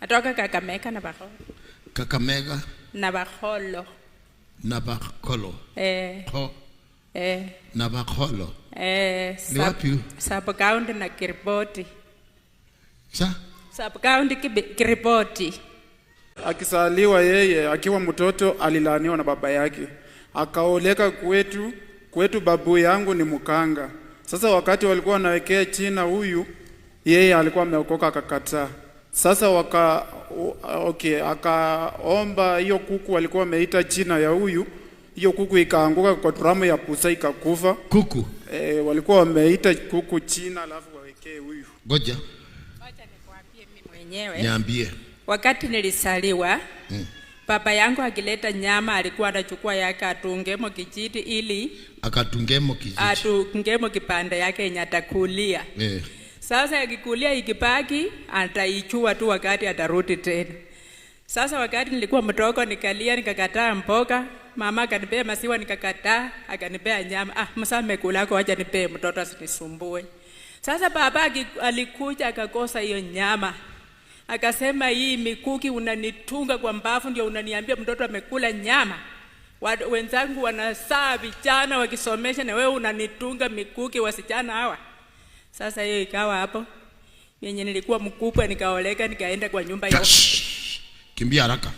Atoka Kakamega na Bakholo. Kakamega Na Bakholo. na Bakholo. Na Bakholo. Ni wapi? Sub county na Kiribati. Sa? Sub county Kiribati. Akisaliwa yeye akiwa mtoto alilaaniwa na baba yake. Akaoleka kwetu babu yangu ni mkanga. Sasa wakati walikuwa wanawekea china huyu, yeye alikuwa ameokoka akakataa. Sasa akaomba hiyo kuku walikuwa wameita china ya huyu, hiyo kuku ikaanguka kwa dramu ya pusa ikakufa. Kuku? Walikuwa wameita kuku china alafu wawekee huyu. Goja. Wacha nikwambie mimi mwenyewe. Niambie. Wakati nilisaliwa, baba yangu akileta nyama alikuwa anachukua yake atungemo kijiti ili akatungemo kijiti. Atungemo kipande yake yenye atakulia. Sasa akikulia ikibaki ataichua tu wakati atarudi tena. Sasa wakati nilikuwa mdogo nikalia nikakataa mboga, mama akanipea maziwa nikakataa, akanipea nyama. Msame kulako acha nipee mtoto asinisumbue. Sasa baba alikuja akakosa hiyo nyama. Akasema hii mikuki unanitunga kwa mbavu ndio unaniambia mtoto amekula nyama. Wenzangu wanasaa vijana wakisomesha na wewe unanitunga mikuki wasichana hawa. Sasa hiyo ikawa hapo. Yenye nilikuwa mkubwa nikaoleka nikaenda kwa nyumba ya. Kimbia haraka.